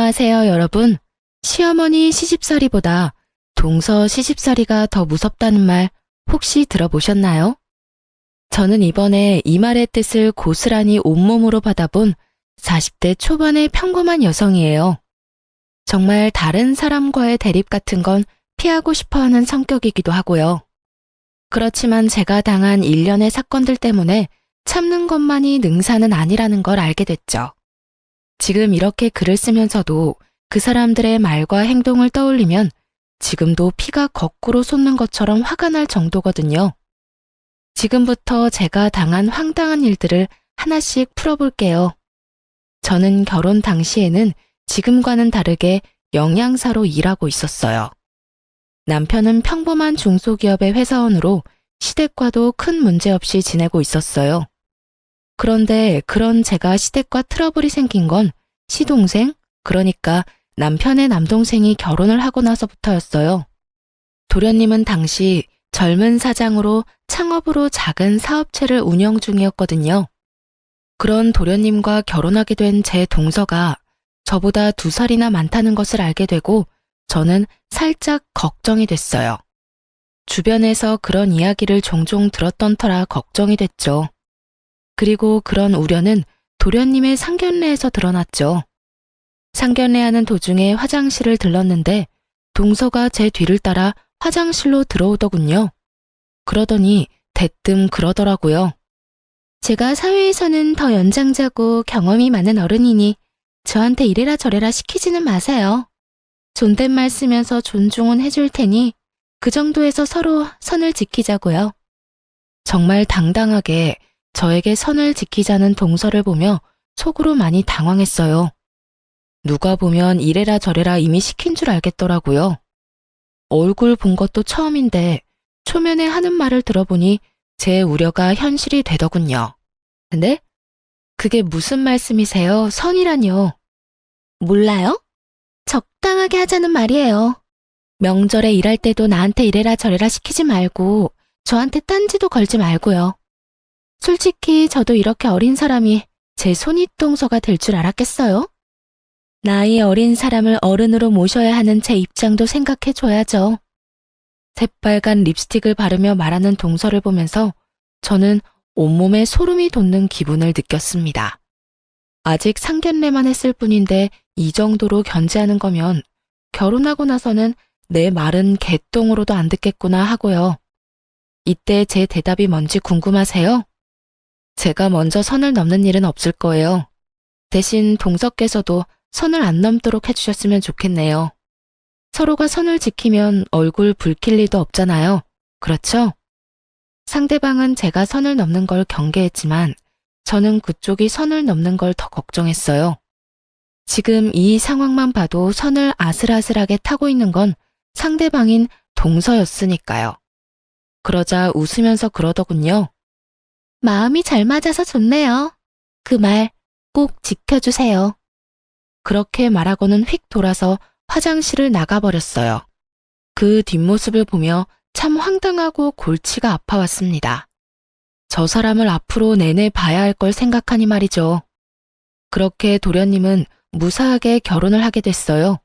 안녕하세요, 여러분. 시어머니 시집살이보다 동서 시집살이가 더 무섭다는 말 혹시 들어보셨나요? 저는 이번에 이 말의 뜻을 고스란히 온몸으로 받아본 40대 초반의 평범한 여성이에요. 정말 다른 사람과의 대립 같은 건 피하고 싶어 하는 성격이기도 하고요. 그렇지만 제가 당한 일련의 사건들 때문에 참는 것만이 능사는 아니라는 걸 알게 됐죠. 지금 이렇게 글을 쓰면서도 그 사람들의 말과 행동을 떠올리면 지금도 피가 거꾸로 솟는 것처럼 화가 날 정도거든요. 지금부터 제가 당한 황당한 일들을 하나씩 풀어볼게요. 저는 결혼 당시에는 지금과는 다르게 영양사로 일하고 있었어요. 남편은 평범한 중소기업의 회사원으로 시댁과도 큰 문제 없이 지내고 있었어요. 그런데 그런 제가 시댁과 트러블이 생긴 건 시동생, 그러니까 남편의 남동생이 결혼을 하고 나서부터였어요. 도련님은 당시 젊은 사장으로 창업으로 작은 사업체를 운영 중이었거든요. 그런 도련님과 결혼하게 된 제 동서가 저보다 2살이나 많다는 것을 알게 되고 저는 살짝 걱정이 됐어요. 주변에서 그런 이야기를 종종 들었던 터라 걱정이 됐죠. 그리고 그런 우려는 도련님의 상견례에서 드러났죠. 상견례하는 도중에 화장실을 들렀는데 동서가 제 뒤를 따라 화장실로 들어오더군요. 그러더니 대뜸 그러더라고요. 제가 사회에서는 더 연장자고 경험이 많은 어른이니 저한테 이래라 저래라 시키지는 마세요. 존댓말 쓰면서 존중은 해줄 테니 그 정도에서 서로 선을 지키자고요. 정말 당당하게 저에게 선을 지키자는 동서를 보며 속으로 많이 당황했어요. 누가 보면 이래라 저래라 이미 시킨 줄 알겠더라고요. 얼굴 본 것도 처음인데 초면에 하는 말을 들어보니 제 우려가 현실이 되더군요. 근데 그게 무슨 말씀이세요? 선이라뇨. 몰라요? 적당하게 하자는 말이에요. 명절에 일할 때도 나한테 이래라 저래라 시키지 말고 저한테 딴지도 걸지 말고요. 솔직히 저도 이렇게 어린 사람이 제 손윗동서가 될 줄 알았겠어요? 나이 어린 사람을 어른으로 모셔야 하는 제 입장도 생각해줘야죠. 새빨간 립스틱을 바르며 말하는 동서를 보면서 저는 온몸에 소름이 돋는 기분을 느꼈습니다. 아직 상견례만 했을 뿐인데 이 정도로 견제하는 거면 결혼하고 나서는 내 말은 개똥으로도 안 듣겠구나 하고요. 이때 제 대답이 뭔지 궁금하세요? 제가 먼저 선을 넘는 일은 없을 거예요. 대신 동서께서도 선을 안 넘도록 해주셨으면 좋겠네요. 서로가 선을 지키면 얼굴 붉힐 리도 없잖아요. 그렇죠? 상대방은 제가 선을 넘는 걸 경계했지만 저는 그쪽이 선을 넘는 걸 더 걱정했어요. 지금 이 상황만 봐도 선을 아슬아슬하게 타고 있는 건 상대방인 동서였으니까요. 그러자 웃으면서 그러더군요. 마음이 잘 맞아서 좋네요. 그 말 꼭 지켜주세요. 그렇게 말하고는 휙 돌아서 화장실을 나가버렸어요. 그 뒷모습을 보며 참 황당하고 골치가 아파왔습니다. 저 사람을 앞으로 내내 봐야 할 걸 생각하니 말이죠. 그렇게 도련님은 무사하게 결혼을 하게 됐어요.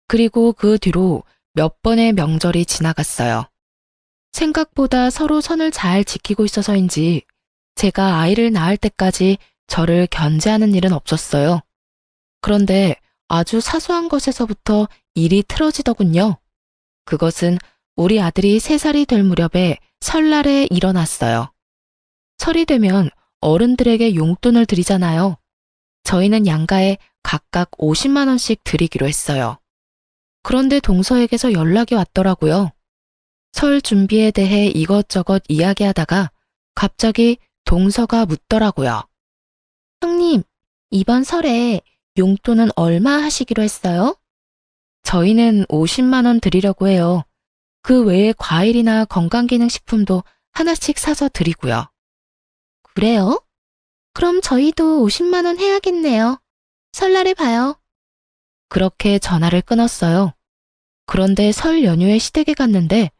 그리고 그 뒤로 몇 번의 명절이 지나갔어요. 생각보다 서로 선을 잘 지키고 있어서인지 제가 아이를 낳을 때까지 저를 견제하는 일은 없었어요. 그런데 아주 사소한 것에서부터 일이 틀어지더군요. 그것은 우리 아들이 3살이 될 무렵에 설날에 일어났어요. 설이 되면 어른들에게 용돈을 드리잖아요. 저희는 양가에 각각 50만 원씩 드리기로 했어요. 그런데 동서에게서 연락이 왔더라고요. 설 준비에 대해 이것저것 이야기하다가 갑자기 동서가 묻더라고요. 형님, 이번 설에 용돈은 얼마 하시기로 했어요? 저희는 50만 원 드리려고 해요. 그 외에 과일이나 건강기능식품도 하나씩 사서 드리고요. 그래요? 그럼 저희도 50만 원 해야겠네요. 설날에 봐요. 그렇게 전화를 끊었어요. 그런데 설 연휴에 시댁에 갔는데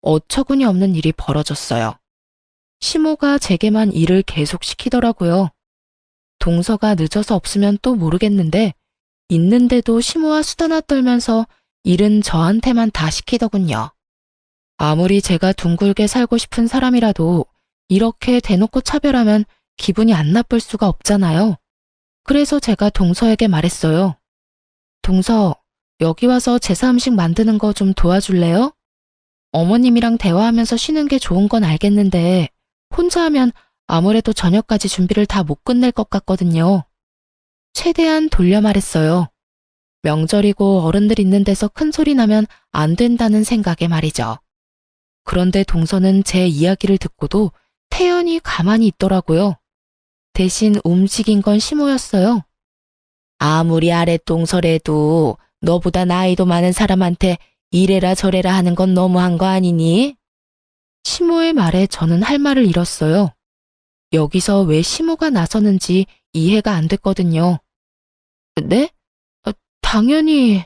어처구니 없는 일이 벌어졌어요. 시모가 제게만 일을 계속 시키더라고요. 동서가 늦어서 없으면 또 모르겠는데 있는데도 시모와 수다나 떨면서 일은 저한테만 다 시키더군요. 아무리 제가 둥글게 살고 싶은 사람이라도 이렇게 대놓고 차별하면 기분이 안 나쁠 수가 없잖아요. 그래서 제가 동서에게 말했어요. 동서, 여기 와서 제사 음식 만드는 거 좀 도와줄래요? 어머님이랑 대화하면서 쉬는 게 좋은 건 알겠는데 혼자 하면 아무래도 저녁까지 준비를 다 못 끝낼 것 같거든요. 최대한 돌려 말했어요. 명절이고 어른들 있는 데서 큰 소리 나면 안 된다는 생각에 말이죠. 그런데 동서는 제 이야기를 듣고도 태연히 가만히 있더라고요. 대신 움직인 건 시모였어요. 아무리 아랫동서래도 너보다 나이도 많은 사람한테 이래라 저래라 하는 건 너무한 거 아니니? 시모의 말에 저는 할 말을 잃었어요. 여기서 왜 시모가 나서는지 이해가 안 됐거든요. 네? 당연히.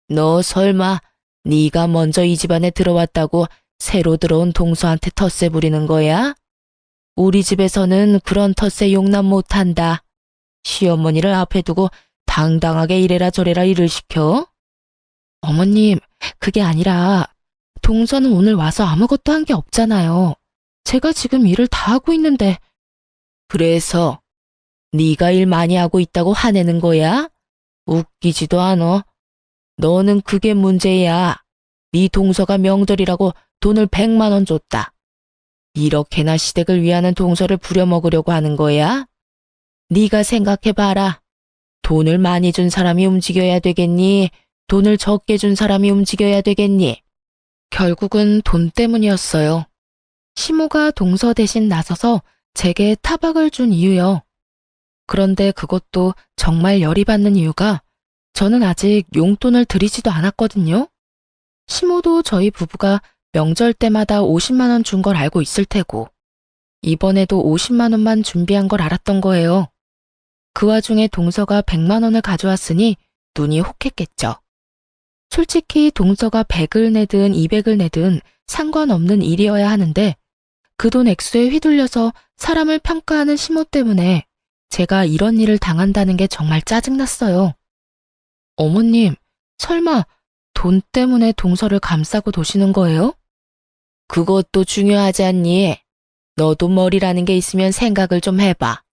너 설마 네가 먼저 이 집안에 들어왔다고 새로 들어온 동서한테 텃세 부리는 거야? 우리 집에서는 그런 텃세 용납 못한다. 시어머니를 앞에 두고 당당하게 이래라 저래라 일을 시켜? 어머님, 그게 아니라 동서는 오늘 와서 아무것도 한 게 없잖아요. 제가 지금 일을 다 하고 있는데. 그래서 네가 일 많이 하고 있다고 화내는 거야? 웃기지도 않아. 너는 그게 문제야. 네 동서가 명절이라고 돈을 100만 원 줬다. 이렇게나 시댁을 위하는 동서를 부려먹으려고 하는 거야? 네가 생각해봐라. 돈을 많이 준 사람이 움직여야 되겠니? 돈을 적게 준 사람이 움직여야 되겠니? 결국은 돈 때문이었어요. 시모가 동서 대신 나서서 제게 타박을 준 이유요. 그런데 그것도 정말 열이 받는 이유가 저는 아직 용돈을 드리지도 않았거든요. 시모도 저희 부부가 명절 때마다 50만 원 준 걸 알고 있을 테고 이번에도 50만 원만 준비한 걸 알았던 거예요. 그 와중에 동서가 100만 원을 가져왔으니 눈이 혹했겠죠. 솔직히 동서가 100을 내든 200을 내든 상관없는 일이어야 하는데 그 돈 액수에 휘둘려서 사람을 평가하는 시모 때문에 제가 이런 일을 당한다는 게 정말 짜증났어요. 어머님, 설마 돈 때문에 동서를 감싸고 도시는 거예요? 그것도 중요하지 않니? 너도 머리라는 게 있으면 생각을 좀 해봐.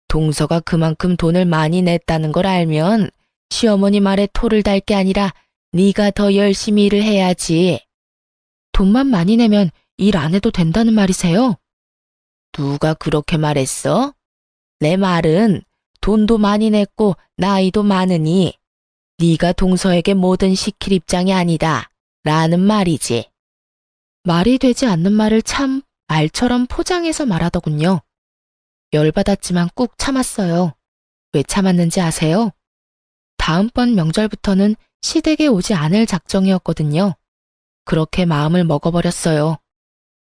동서가 그만큼 돈을 많이 냈다는 걸 알면 시어머니 말에 토를 달 게 아니라 네가 더 열심히 일을 해야지. 돈만 많이 내면 일 안 해도 된다는 말이세요? 누가 그렇게 말했어? 내 말은 돈도 많이 냈고 나이도 많으니 네가 동서에게 뭐든 시킬 입장이 아니다. 라는 말이지. 말이 되지 않는 말을 참 말처럼 포장해서 말하더군요. 열받았지만 꾹 참았어요. 왜 참았는지 아세요? 다음번 명절부터는 시댁에 오지 않을 작정이었거든요. 그렇게 마음을 먹어버렸어요.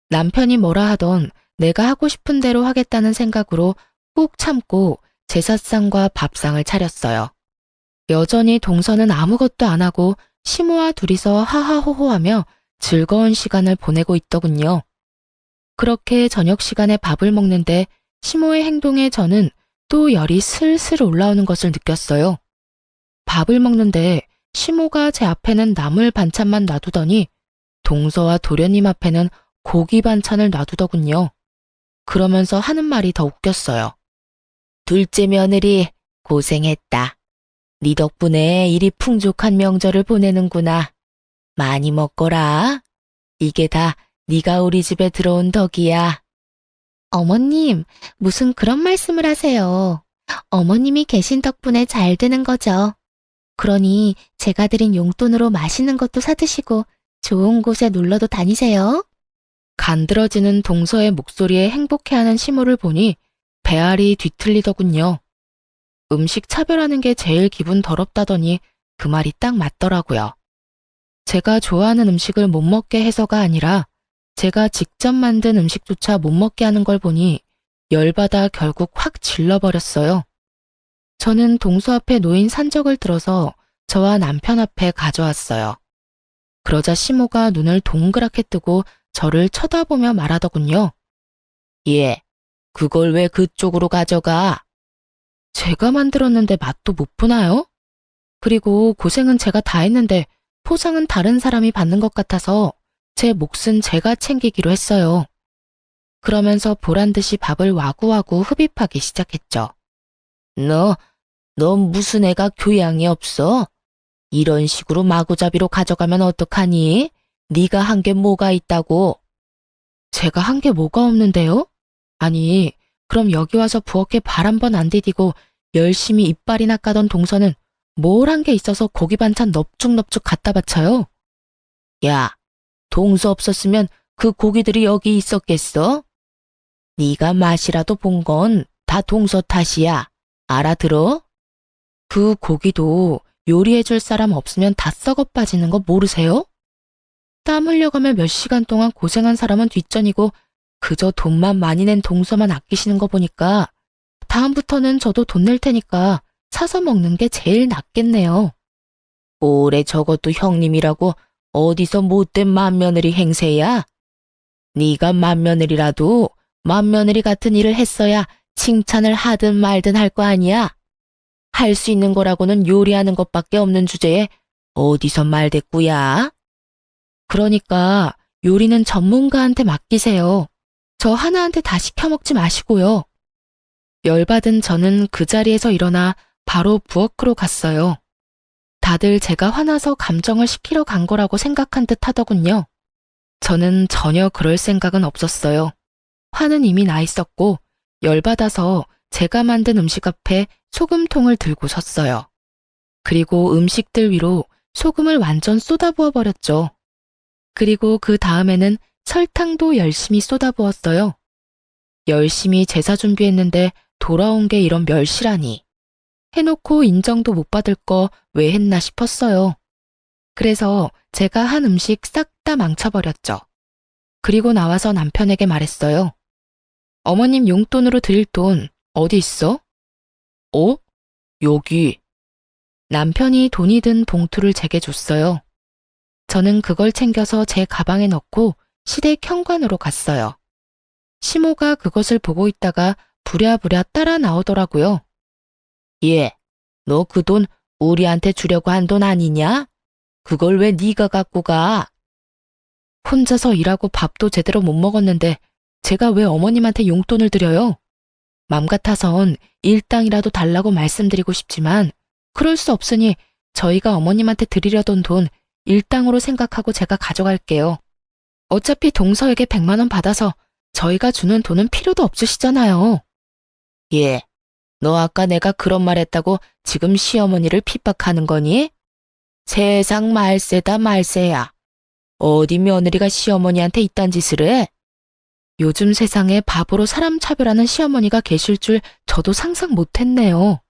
남편이 뭐라 하던 내가 하고 싶은 대로 하겠다는 생각으로 꾹 참고 제사상과 밥상을 차렸어요. 여전히 동서는 아무것도 안 하고 시모와 둘이서 하하호호하며 즐거운 시간을 보내고 있더군요. 그렇게 저녁 시간에 밥을 먹는데 시모의 행동에 저는 또 열이 슬슬 올라오는 것을 느꼈어요. 밥을 먹는데 시모가 제 앞에는 나물 반찬만 놔두더니 동서와 도련님 앞에는 고기 반찬을 놔두더군요. 그러면서 하는 말이 더 웃겼어요. 둘째 며느리 고생했다. 네 덕분에 이리 풍족한 명절을 보내는구나. 많이 먹거라. 이게 다 네가 우리 집에 들어온 덕이야. 어머님, 무슨 그런 말씀을 하세요. 어머님이 계신 덕분에 잘 되는 거죠. 그러니 제가 드린 용돈으로 맛있는 것도 사드시고 좋은 곳에 놀러도 다니세요. 간드러지는 동서의 목소리에 행복해하는 시모를 보니 배알이 뒤틀리더군요. 음식 차별하는 게 제일 기분 더럽다더니 그 말이 딱 맞더라고요. 제가 좋아하는 음식을 못 먹게 해서가 아니라 제가 직접 만든 음식조차 못 먹게 하는 걸 보니 열받아 결국 확 질러버렸어요. 저는 동서 앞에 놓인 산적을 들어서 저와 남편 앞에 가져왔어요. 그러자 시모가 눈을 동그랗게 뜨고 저를 쳐다보며 말하더군요. 예, 그걸 왜 그쪽으로 가져가? 제가 만들었는데 맛도 못 보나요? 그리고 고생은 제가 다 했는데 포상은 다른 사람이 받는 것 같아서 제 몫은 제가 챙기기로 했어요. 그러면서 보란듯이 밥을 와구와구 흡입하기 시작했죠. 너 무슨 애가 교양이 없어? 이런 식으로 마구잡이로 가져가면 어떡하니? 네가 한 게 뭐가 있다고? 제가 한 게 뭐가 없는데요? 아니, 그럼 여기 와서 부엌에 발 한 번 안 디디고 열심히 이빨이나 까던 동서는 뭘 한 게 있어서 고기 반찬 넙죽넙죽 갖다 바쳐요? 야, 동서 없었으면 그 고기들이 여기 있었겠어? 네가 맛이라도 본 건 다 동서 탓이야. 알아들어? 그 고기도 요리해줄 사람 없으면 다 썩어 빠지는 거 모르세요? 땀 흘려가며 몇 시간 동안 고생한 사람은 뒷전이고 그저 돈만 많이 낸 동서만 아끼시는 거 보니까 다음부터는 저도 돈 낼 테니까 사서 먹는 게 제일 낫겠네요. 오래 저것도 형님이라고 어디서 못된 맏며느리 행세야? 네가 맏며느리라도 맏며느리 같은 일을 했어야 칭찬을 하든 말든 할 거 아니야? 할 수 있는 거라고는 요리하는 것밖에 없는 주제에 어디서 말대꾸야? 그러니까 요리는 전문가한테 맡기세요. 저 하나한테 다 시켜먹지 마시고요. 열받은 저는 그 자리에서 일어나 바로 부엌으로 갔어요. 다들 제가 화나서 감정을 식히러 간 거라고 생각한 듯 하더군요. 저는 전혀 그럴 생각은 없었어요. 화는 이미 나 있었고 열받아서 제가 만든 음식 앞에 소금통을 들고 섰어요. 그리고 음식들 위로 소금을 완전 쏟아부어 버렸죠. 그리고 그 다음에는 설탕도 열심히 쏟아부었어요. 열심히 제사 준비했는데 돌아온 게 이런 멸시라니. 해놓고 인정도 못 받을 거 왜 했나 싶었어요. 그래서 제가 한 음식 싹 다 망쳐버렸죠. 그리고 나와서 남편에게 말했어요. 어머님 용돈으로 드릴 돈 어디 있어? 어? 여기. 남편이 돈이 든 봉투를 제게 줬어요. 저는 그걸 챙겨서 제 가방에 넣고 시댁 현관으로 갔어요. 시모가 그것을 보고 있다가 부랴부랴 따라 나오더라고요. 예, 너 그 돈 우리한테 주려고 한 돈 아니냐? 그걸 왜 네가 갖고 가? 혼자서 일하고 밥도 제대로 못 먹었는데 제가 왜 어머님한테 용돈을 드려요? 맘 같아선 일당이라도 달라고 말씀드리고 싶지만 그럴 수 없으니 저희가 어머님한테 드리려던 돈 일당으로 생각하고 제가 가져갈게요. 어차피 동서에게 100만 원 받아서 저희가 주는 돈은 필요도 없으시잖아요. 예, 너 아까 내가 그런 말 했다고 지금 시어머니를 핍박하는 거니? 세상 말세다 말세야. 어디 며느리가 시어머니한테 이딴 짓을 해? 요즘 세상에 바보로 사람 차별하는 시어머니가 계실 줄 저도 상상 못했네요.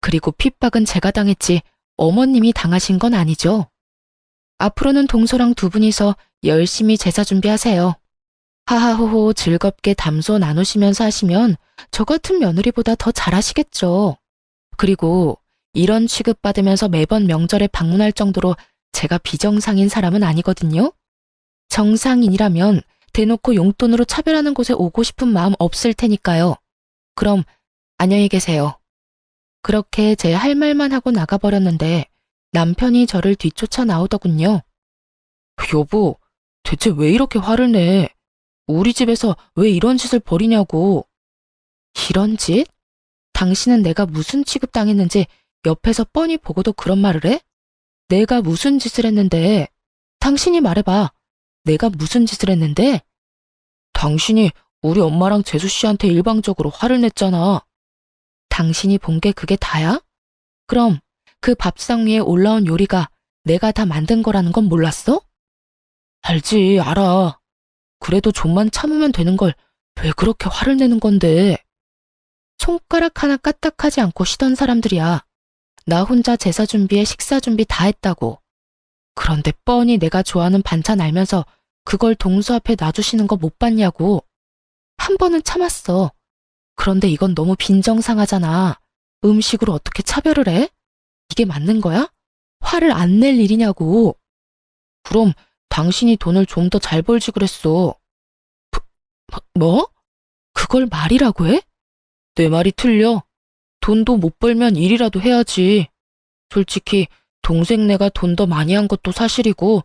그리고 핍박은 제가 당했지 어머님이 당하신 건 아니죠. 앞으로는 동서랑 두 분이서 열심히 제사 준비하세요. 하하호호 즐겁게 담소 나누시면서 하시면 저 같은 며느리보다 더 잘하시겠죠. 그리고 이런 취급받으면서 매번 명절에 방문할 정도로 제가 비정상인 사람은 아니거든요. 정상인이라면 대놓고 용돈으로 차별하는 곳에 오고 싶은 마음 없을 테니까요. 그럼 안녕히 계세요. 그렇게 제 할 말만 하고 나가버렸는데 남편이 저를 뒤쫓아 나오더군요. 여보, 대체 왜 이렇게 화를 내? 우리 집에서 왜 이런 짓을 벌이냐고. 이런 짓? 당신은 내가 무슨 취급당했는지 옆에서 뻔히 보고도 그런 말을 해? 내가 무슨 짓을 했는데? 당신이 말해봐. 내가 무슨 짓을 했는데? 당신이 우리 엄마랑 재수 씨한테 일방적으로 화를 냈잖아. 당신이 본 게 그게 다야? 그럼 그 밥상 위에 올라온 요리가 내가 다 만든 거라는 건 몰랐어? 알지, 알아. 그래도 좀만 참으면 되는 걸 왜 그렇게 화를 내는 건데? 손가락 하나 까딱하지 않고 쉬던 사람들이야. 나 혼자 제사 준비에 식사 준비 다 했다고. 그런데 뻔히 내가 좋아하는 반찬 알면서 그걸 동서 앞에 놔주시는 거 못 봤냐고. 한 번은 참았어. 그런데 이건 너무 빈정상하잖아. 음식으로 어떻게 차별을 해? 이게 맞는 거야? 화를 안 낼 일이냐고. 그럼 당신이 돈을 좀 더 잘 벌지 그랬어. 뭐? 그걸 말이라고 해? 내 말이 틀려. 돈도 못 벌면 일이라도 해야지. 솔직히 동생네가 돈 더 많이 한 것도 사실이고,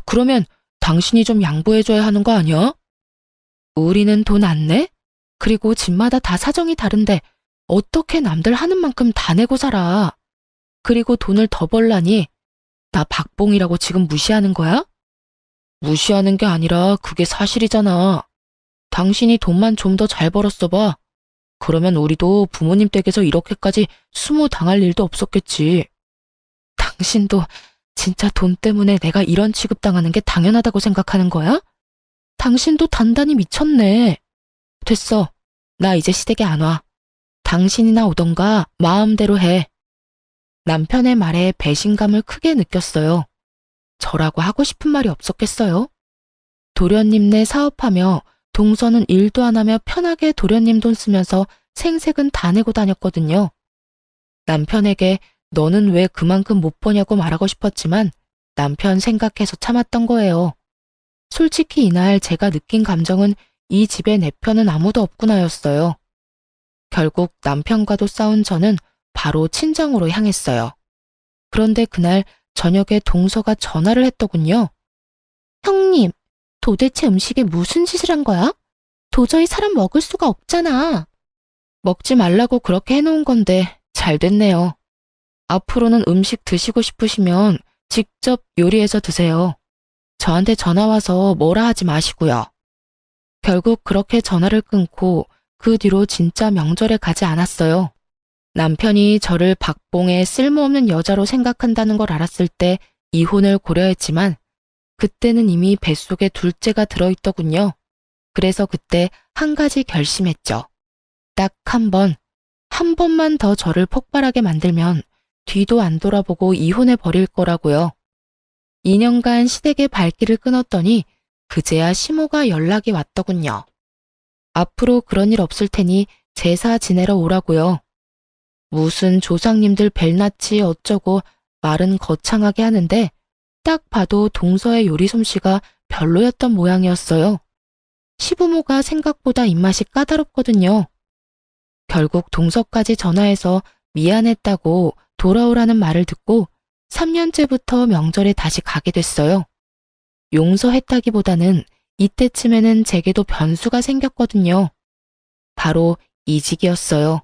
그러면 당신이 좀 양보해줘야 하는 거 아니야? 우리는 돈 안 내? 그리고 집마다 다 사정이 다른데 어떻게 남들 하는 만큼 다 내고 살아? 그리고 돈을 더 벌라니 나 박봉이라고 지금 무시하는 거야? 무시하는 게 아니라 그게 사실이잖아. 당신이 돈만 좀 더 잘 벌었어 봐. 그러면 우리도 부모님 댁에서 이렇게까지 수모 당할 일도 없었겠지. 당신도 진짜 돈 때문에 내가 이런 취급당하는 게 당연하다고 생각하는 거야? 당신도 단단히 미쳤네. 됐어. 나 이제 시댁에 안 와. 당신이나 오던가 마음대로 해. 남편의 말에 배신감을 크게 느꼈어요. 저라고 하고 싶은 말이 없었겠어요? 도련님네 사업하며 동서는 일도 안 하며 편하게 도련님 돈 쓰면서 생색은 다 내고 다녔거든요. 남편에게 너는 왜 그만큼 못 버냐고 말하고 싶었지만 남편 생각해서 참았던 거예요. 솔직히 이날 제가 느낀 감정은 이 집에 내 편은 아무도 없구나였어요. 결국 남편과도 싸운 저는 바로 친정으로 향했어요. 그런데 그날 저녁에 동서가 전화를 했더군요. 형님, 도대체 음식에 무슨 짓을 한 거야? 도저히 사람 먹을 수가 없잖아. 먹지 말라고 그렇게 해놓은 건데 잘 됐네요. 앞으로는 음식 드시고 싶으시면 직접 요리해서 드세요. 저한테 전화 와서 뭐라 하지 마시고요. 결국 그렇게 전화를 끊고 그 뒤로 진짜 명절에 가지 않았어요. 남편이 저를 박봉의 쓸모없는 여자로 생각한다는 걸 알았을 때 이혼을 고려했지만 그때는 이미 뱃속에 둘째가 들어있더군요. 그래서 그때 한 가지 결심했죠. 딱 한 번만 더 저를 폭발하게 만들면 뒤도 안 돌아보고 이혼해 버릴 거라고요. 2년간 시댁의 발길을 끊었더니 그제야 시모가 연락이 왔더군요. 앞으로 그런 일 없을 테니 제사 지내러 오라고요. 무슨 조상님들 벨나치 어쩌고 말은 거창하게 하는데 딱 봐도 동서의 요리 솜씨가 별로였던 모양이었어요. 시부모가 생각보다 입맛이 까다롭거든요. 결국 동서까지 전화해서 미안했다고 돌아오라는 말을 듣고 3년째부터 명절에 다시 가게 됐어요. 용서했다기보다는 이때쯤에는 제게도 변수가 생겼거든요. 바로 이직이었어요.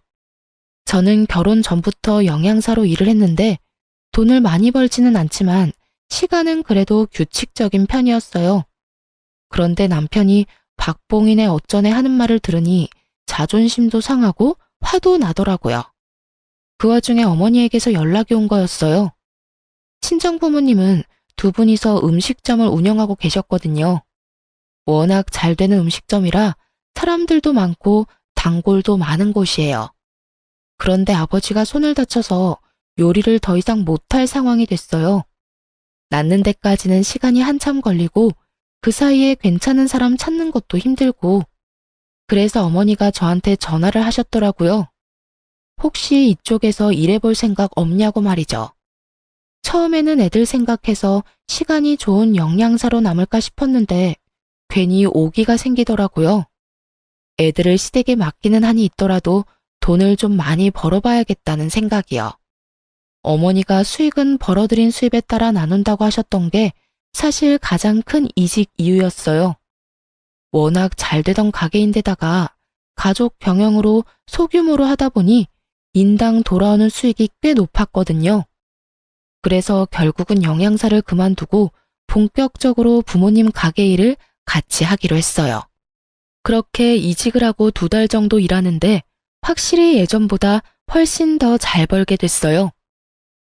저는 결혼 전부터 영양사로 일을 했는데 돈을 많이 벌지는 않지만 시간은 그래도 규칙적인 편이었어요. 그런데 남편이 박봉인의 어쩌네 하는 말을 들으니 자존심도 상하고 화도 나더라고요. 그 와중에 어머니에게서 연락이 온 거였어요. 친정부모님은 두 분이서 음식점을 운영하고 계셨거든요. 워낙 잘 되는 음식점이라 사람들도 많고 단골도 많은 곳이에요. 그런데 아버지가 손을 다쳐서 요리를 더 이상 못할 상황이 됐어요. 낫는 데까지는 시간이 한참 걸리고 그 사이에 괜찮은 사람 찾는 것도 힘들고 그래서 어머니가 저한테 전화를 하셨더라고요. 혹시 이쪽에서 일해볼 생각 없냐고 말이죠. 처음에는 애들 생각해서 시간이 좋은 영양사로 남을까 싶었는데 괜히 오기가 생기더라고요. 애들을 시댁에 맡기는 한이 있더라도 돈을 좀 많이 벌어봐야겠다는 생각이요. 어머니가 수익은 벌어들인 수입에 따라 나눈다고 하셨던 게 사실 가장 큰 이직 이유였어요. 워낙 잘 되던 가게인데다가 가족 병영으로 소규모로 하다 보니 인당 돌아오는 수익이 꽤 높았거든요. 그래서 결국은 영양사를 그만두고 본격적으로 부모님 가게 일을 같이 하기로 했어요. 그렇게 이직을 하고 2달 정도 일하는데 확실히 예전보다 훨씬 더 잘 벌게 됐어요.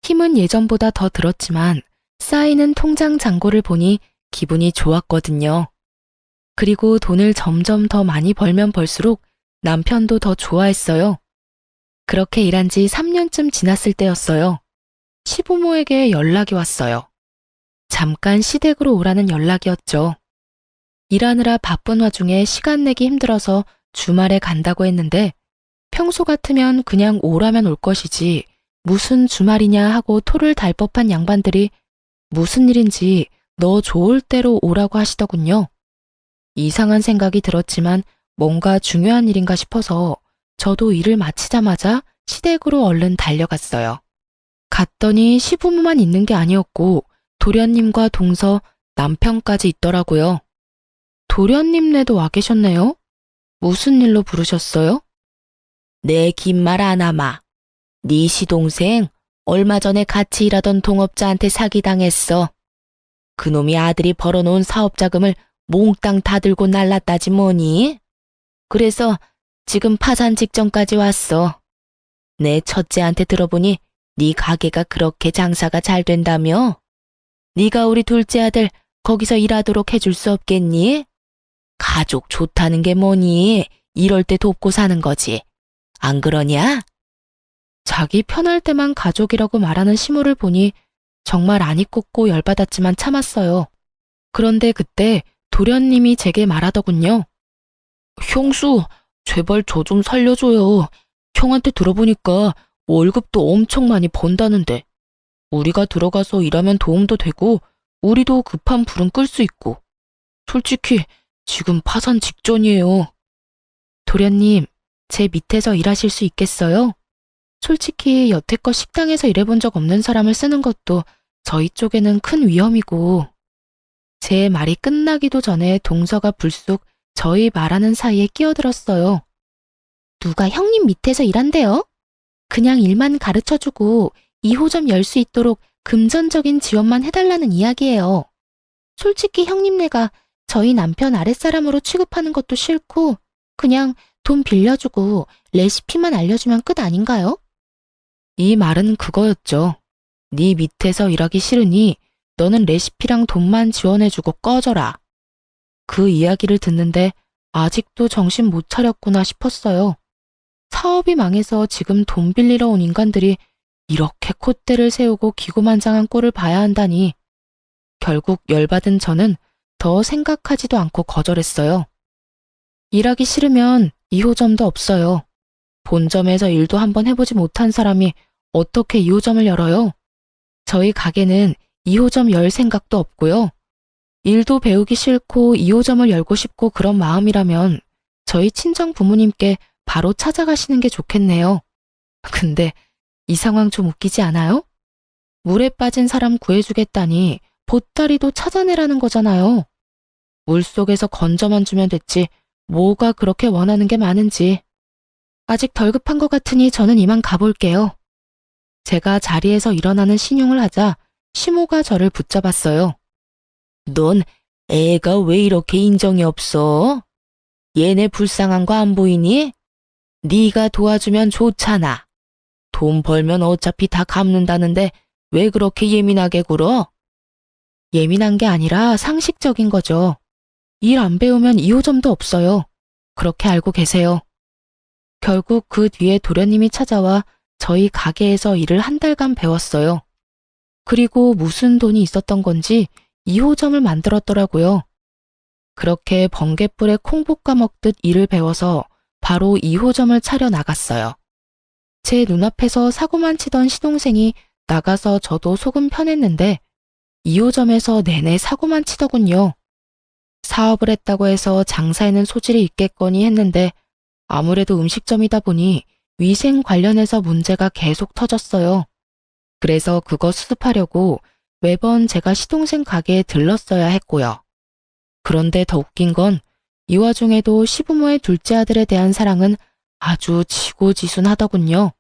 힘은 예전보다 더 들었지만 쌓이는 통장 잔고를 보니 기분이 좋았거든요. 그리고 돈을 점점 더 많이 벌면 벌수록 남편도 더 좋아했어요. 그렇게 일한 지 3년쯤 지났을 때였어요. 시부모에게 연락이 왔어요. 잠깐 시댁으로 오라는 연락이었죠. 일하느라 바쁜 와중에 시간 내기 힘들어서 주말에 간다고 했는데 평소 같으면 그냥 오라면 올 것이지 무슨 주말이냐 하고 토를 달 법한 양반들이 무슨 일인지 너 좋을 대로 오라고 하시더군요. 이상한 생각이 들었지만 뭔가 중요한 일인가 싶어서 저도 일을 마치자마자 시댁으로 얼른 달려갔어요. 갔더니 시부모만 있는 게 아니었고 도련님과 동서, 남편까지 있더라고요. 도련님네도 와 계셨네요? 무슨 일로 부르셨어요? 내 긴 말 안 하마. 네 시동생 얼마 전에 같이 일하던 동업자한테 사기당했어. 그놈이 아들이 벌어놓은 사업자금을 몽땅 다 들고 날랐다지 뭐니? 그래서 지금 파산 직전까지 왔어. 내 첫째한테 들어보니 네 가게가 그렇게 장사가 잘 된다며? 네가 우리 둘째 아들 거기서 일하도록 해줄 수 없겠니? 가족 좋다는 게 뭐니? 이럴 때 돕고 사는 거지. 안 그러냐? 자기 편할 때만 가족이라고 말하는 시모를 보니 정말 안이 꽂고 열받았지만 참았어요. 그런데 그때 도련님이 제게 말하더군요. 형수, 제발 저 좀 살려줘요. 형한테 들어보니까 월급도 엄청 많이 번다는데. 우리가 들어가서 일하면 도움도 되고 우리도 급한 불은 끌 수 있고. 솔직히 지금 파산 직전이에요. 도련님, 제 밑에서 일하실 수 있겠어요? 솔직히 여태껏 식당에서 일해본 적 없는 사람을 쓰는 것도 저희 쪽에는 큰 위험이고. 제 말이 끝나기도 전에 동서가 불쑥 저희 말하는 사이에 끼어들었어요. 누가 형님 밑에서 일한대요? 그냥 일만 가르쳐주고 2호점 열 수 있도록 금전적인 지원만 해달라는 이야기예요. 솔직히 형님네가 저희 남편 아랫사람으로 취급하는 것도 싫고 그냥 돈 빌려주고 레시피만 알려주면 끝 아닌가요? 이 말은 그거였죠. 네 밑에서 일하기 싫으니 너는 레시피랑 돈만 지원해주고 꺼져라. 그 이야기를 듣는데 아직도 정신 못 차렸구나 싶었어요. 사업이 망해서 지금 돈 빌리러 온 인간들이 이렇게 콧대를 세우고 기고만장한 꼴을 봐야 한다니. 결국 열받은 저는 더 생각하지도 않고 거절했어요. 일하기 싫으면 2호점도 없어요. 본점에서 일도 한번 해보지 못한 사람이 어떻게 2호점을 열어요? 저희 가게는 2호점 열 생각도 없고요. 일도 배우기 싫고 2호점을 열고 싶고 그런 마음이라면 저희 친정 부모님께 바로 찾아가시는 게 좋겠네요. 근데 이 상황 좀 웃기지 않아요? 물에 빠진 사람 구해주겠다니 보따리도 찾아내라는 거잖아요. 물속에서 건져만 주면 됐지 뭐가 그렇게 원하는 게 많은지. 아직 덜 급한 것 같으니 저는 이만 가볼게요. 제가 자리에서 일어나는 신용을 하자 시모가 저를 붙잡았어요. 넌 애가 왜 이렇게 인정이 없어? 얘네 불쌍한 거 안 보이니? 네가 도와주면 좋잖아. 돈 벌면 어차피 다 갚는다는데 왜 그렇게 예민하게 굴어? 예민한 게 아니라 상식적인 거죠. 일 안 배우면 2호점도 없어요. 그렇게 알고 계세요. 결국 그 뒤에 도련님이 찾아와 저희 가게에서 일을 한 달간 배웠어요. 그리고 무슨 돈이 있었던 건지 2호점을 만들었더라고요. 그렇게 번갯불에 콩 볶아 먹듯 일을 배워서 바로 2호점을 차려 나갔어요. 제 눈앞에서 사고만 치던 시동생이 나가서 저도 속은 편했는데 2호점에서 내내 사고만 치더군요. 사업을 했다고 해서 장사에는 소질이 있겠거니 했는데 아무래도 음식점이다 보니 위생 관련해서 문제가 계속 터졌어요. 그래서 그거 수습하려고 매번 제가 시동생 가게에 들렀어야 했고요. 그런데 더 웃긴 건 이 와중에도 시부모의 둘째 아들에 대한 사랑은 아주 지고지순하더군요.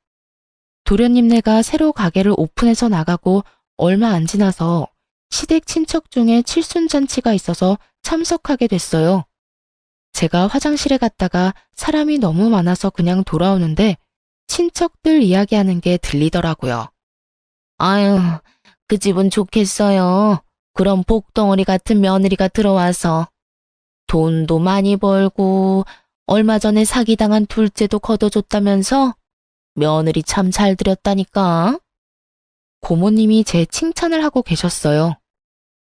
도련님네가 새로 가게를 오픈해서 나가고 얼마 안 지나서 시댁 친척 중에 칠순잔치가 있어서 참석하게 됐어요. 제가 화장실에 갔다가 사람이 너무 많아서 그냥 돌아오는데 친척들 이야기하는 게 들리더라고요. 아유, 그 집은 좋겠어요. 그런 복덩어리 같은 며느리가 들어와서. 돈도 많이 벌고 얼마 전에 사기당한 둘째도 걷어줬다면서? 며느리 참 잘 들였다니까. 고모님이 제 칭찬을 하고 계셨어요.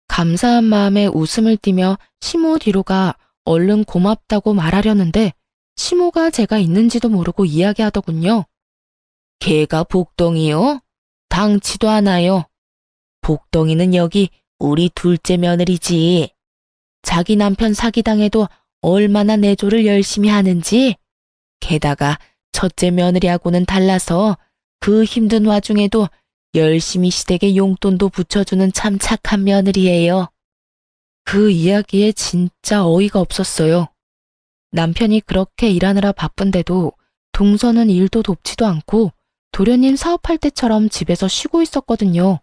감사한 마음에 웃음을 띠며 시모 뒤로가 얼른 고맙다고 말하려는데 시모가 제가 있는지도 모르고 이야기하더군요. 걔가 복덩이요? 당치도 않아요. 복덩이는 여기 우리 둘째 며느리지. 자기 남편 사기당해도 얼마나 내조를 열심히 하는지. 게다가 첫째 며느리하고는 달라서 그 힘든 와중에도 열심히 시댁에 용돈도 붙여주는 참 착한 며느리예요. 그 이야기에 진짜 어이가 없었어요. 남편이 그렇게 일하느라 바쁜데도 동서는 일도 돕지도 않고 도련님 사업할 때처럼 집에서 쉬고 있었거든요.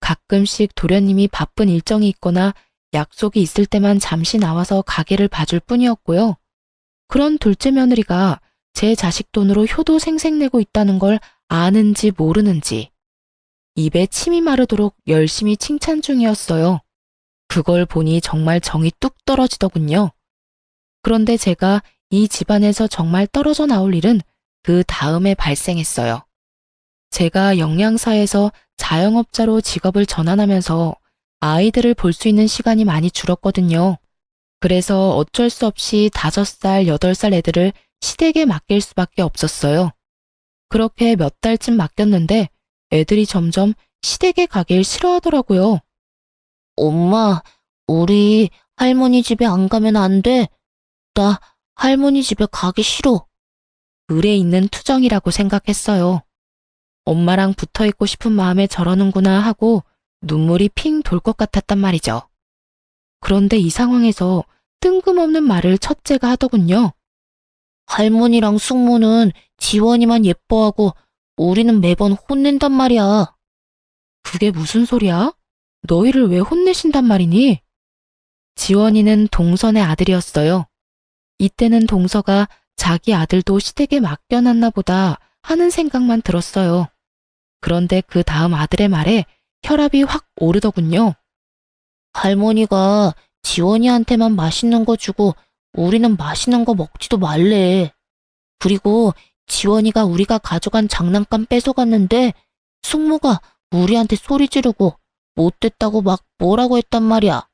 가끔씩 도련님이 바쁜 일정이 있거나 약속이 있을 때만 잠시 나와서 가게를 봐줄 뿐이었고요. 그런 둘째 며느리가 제 자식 돈으로 효도 생색내고 있다는 걸 아는지 모르는지 입에 침이 마르도록 열심히 칭찬 중이었어요. 그걸 보니 정말 정이 뚝 떨어지더군요. 그런데 제가 이 집안에서 정말 떨어져 나올 일은 그 다음에 발생했어요. 제가 영양사에서 자영업자로 직업을 전환하면서 아이들을 볼 수 있는 시간이 많이 줄었거든요. 그래서 어쩔 수 없이 5살, 8살 애들을 시댁에 맡길 수밖에 없었어요. 그렇게 몇 달쯤 맡겼는데 애들이 점점 시댁에 가길 싫어하더라고요. 엄마, 우리 할머니 집에 안 가면 안 돼. 나 할머니 집에 가기 싫어. 을에 있는 투정이라고 생각했어요. 엄마랑 붙어 있고 싶은 마음에 저러는구나 하고 눈물이 핑 돌 것 같았단 말이죠. 그런데 이 상황에서 뜬금없는 말을 첫째가 하더군요. 할머니랑 숙모는 지원이만 예뻐하고 우리는 매번 혼낸단 말이야. 그게 무슨 소리야? 너희를 왜 혼내신단 말이니? 지원이는 동선의 아들이었어요. 이때는 동서가 자기 아들도 시댁에 맡겨놨나 보다 하는 생각만 들었어요. 그런데 그 다음 아들의 말에 혈압이 확 오르더군요. 할머니가 지원이한테만 맛있는 거 주고 우리는 맛있는 거 먹지도 말래. 그리고 지원이가 우리가 가져간 장난감 뺏어갔는데 숙모가 우리한테 소리 지르고 못됐다고 막 뭐라고 했단 말이야.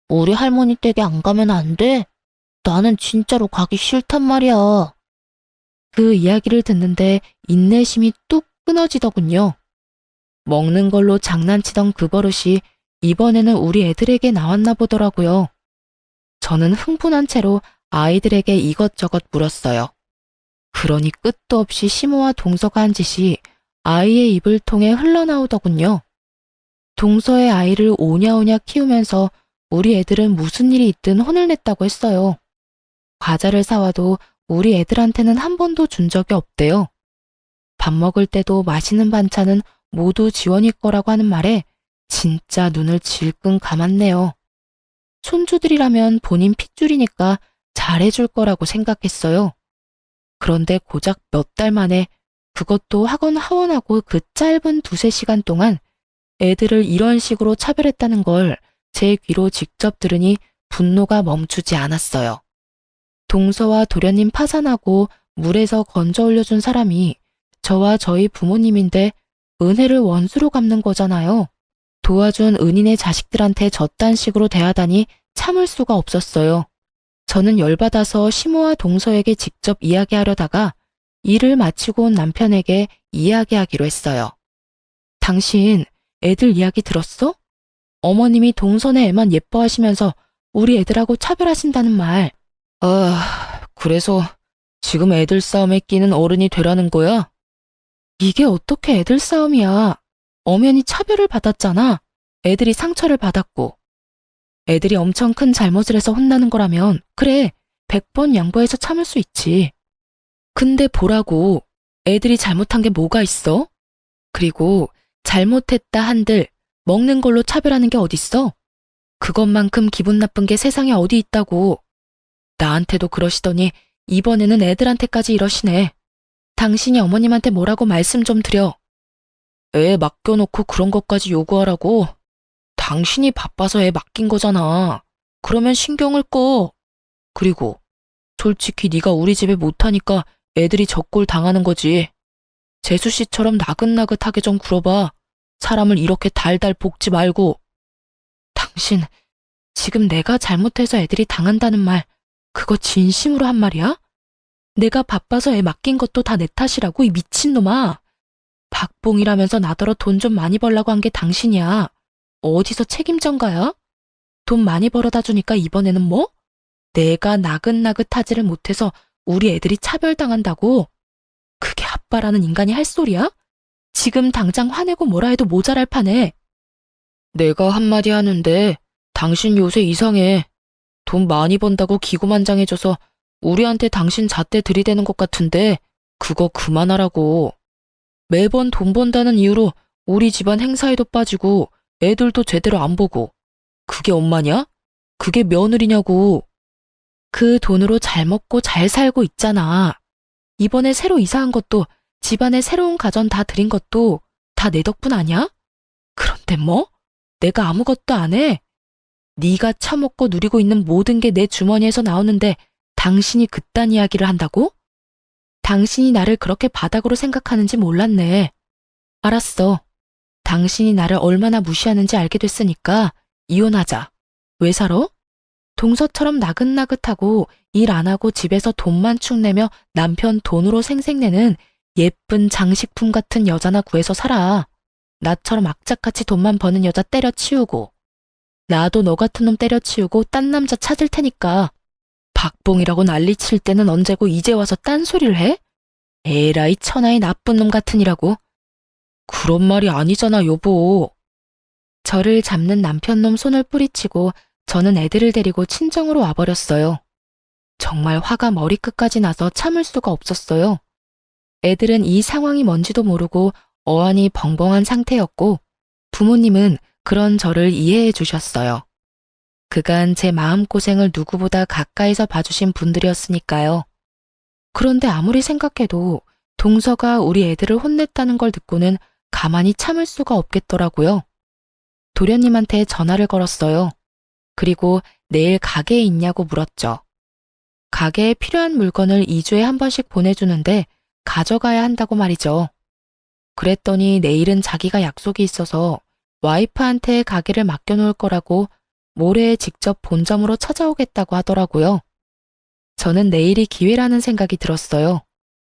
우리 할머니 댁에 안 가면 안 돼? 나는 진짜로 가기 싫단 말이야. 그 이야기를 듣는데 인내심이 뚝 끊어지더군요. 먹는 걸로 장난치던 그 버릇이 이번에는 우리 애들에게 나왔나 보더라고요. 저는 흥분한 채로 아이들에게 이것저것 물었어요. 그러니 끝도 없이 시모와 동서가 한 짓이 아이의 입을 통해 흘러나오더군요. 동서의 아이를 오냐오냐 키우면서 우리 애들은 무슨 일이 있든 혼을 냈다고 했어요. 과자를 사와도 우리 애들한테는 한 번도 준 적이 없대요. 밥 먹을 때도 맛있는 반찬은 모두 지원이 거라고 하는 말에 진짜 눈을 질끈 감았네요. 손주들이라면 본인 핏줄이니까 잘해줄 거라고 생각했어요. 그런데 고작 몇 달 만에 그것도 학원 하원하고 그 짧은 2~3시간 동안 애들을 이런 식으로 차별했다는 걸 제 귀로 직접 들으니 분노가 멈추지 않았어요. 동서와 도련님 파산하고 물에서 건져 올려준 사람이 저와 저희 부모님인데 은혜를 원수로 갚는 거잖아요. 도와준 은인의 자식들한테 저딴 식으로 대하다니 참을 수가 없었어요. 저는 열받아서 시모와 동서에게 직접 이야기하려다가 일을 마치고 온 남편에게 이야기하기로 했어요. 당신 애들 이야기 들었어? 어머님이 동선의 애만 예뻐하시면서 우리 애들하고 차별하신다는 말. 그래서 지금 애들 싸움에 끼는 어른이 되라는 거야? 이게 어떻게 애들 싸움이야? 엄연히 차별을 받았잖아. 애들이 상처를 받았고. 애들이 엄청 큰 잘못을 해서 혼나는 거라면 그래, 100번 양보해서 참을 수 있지. 근데 보라고, 애들이 잘못한 게 뭐가 있어? 그리고 잘못했다 한들 먹는 걸로 차별하는 게 어딨어? 그것만큼 기분 나쁜 게 세상에 어디 있다고. 나한테도 그러시더니 이번에는 애들한테까지 이러시네. 당신이 어머님한테 뭐라고 말씀 좀 드려. 애 맡겨놓고 그런 것까지 요구하라고? 당신이 바빠서 애 맡긴 거잖아. 그러면 신경을 꺼. 그리고 솔직히 네가 우리 집에 못하니까 애들이 적골 당하는 거지. 재수 씨처럼 나긋나긋하게 좀 굴어봐. 사람을 이렇게 달달 볶지 말고. 당신 지금 내가 잘못해서 애들이 당한다는 말 그거 진심으로 한 말이야? 내가 바빠서 애 맡긴 것도 다 내 탓이라고 이 미친놈아. 박봉이라면서 나더러 돈 좀 많이 벌라고 한 게 당신이야. 어디서 책임전가야? 돈 많이 벌어다 주니까 이번에는 뭐? 내가 나긋나긋하지를 못해서 우리 애들이 차별당한다고? 그게 아빠라는 인간이 할 소리야? 지금 당장 화내고 뭐라 해도 모자랄 판에. 내가 한마디 하는데 당신 요새 이상해. 돈 많이 번다고 기고만장해져서 우리한테 당신 잣대 들이대는 것 같은데 그거 그만하라고. 매번 돈 번다는 이유로 우리 집안 행사에도 빠지고 애들도 제대로 안 보고. 그게 엄마냐? 그게 며느리냐고. 그 돈으로 잘 먹고 잘 살고 있잖아. 이번에 새로 이사한 것도 집안에 새로운 가전 다 들인 것도 다 내 덕분 아냐? 그런데 뭐? 내가 아무것도 안 해? 네가 처먹고 누리고 있는 모든 게 내 주머니에서 나오는데 당신이 그딴 이야기를 한다고? 당신이 나를 그렇게 바닥으로 생각하는지 몰랐네. 알았어. 당신이 나를 얼마나 무시하는지 알게 됐으니까 이혼하자. 왜 살아? 동서처럼 나긋나긋하고 일 안 하고 집에서 돈만 축내며 남편 돈으로 생색내는 예쁜 장식품 같은 여자나 구해서 살아. 나처럼 악착같이 돈만 버는 여자 때려치우고. 나도 너 같은 놈 때려치우고 딴 남자 찾을 테니까. 박봉이라고 난리칠 때는 언제고 이제 와서 딴소리를 해? 에라이 천하의 나쁜 놈 같으니라고. 그런 말이 아니잖아, 여보. 저를 잡는 남편놈 손을 뿌리치고 저는 애들을 데리고 친정으로 와버렸어요. 정말 화가 머리끝까지 나서 참을 수가 없었어요. 애들은 이 상황이 뭔지도 모르고 어안이 벙벙한 상태였고 부모님은 그런 저를 이해해 주셨어요. 그간 제 마음고생을 누구보다 가까이서 봐주신 분들이었으니까요. 그런데 아무리 생각해도 동서가 우리 애들을 혼냈다는 걸 듣고는 가만히 참을 수가 없겠더라고요. 도련님한테 전화를 걸었어요. 그리고 내일 가게에 있냐고 물었죠. 가게에 필요한 물건을 2주에 한 번씩 보내주는데 가져가야 한다고 말이죠. 그랬더니 내일은 자기가 약속이 있어서 와이프한테 가게를 맡겨놓을 거라고 모레 직접 본점으로 찾아오겠다고 하더라고요. 저는 내일이 기회라는 생각이 들었어요.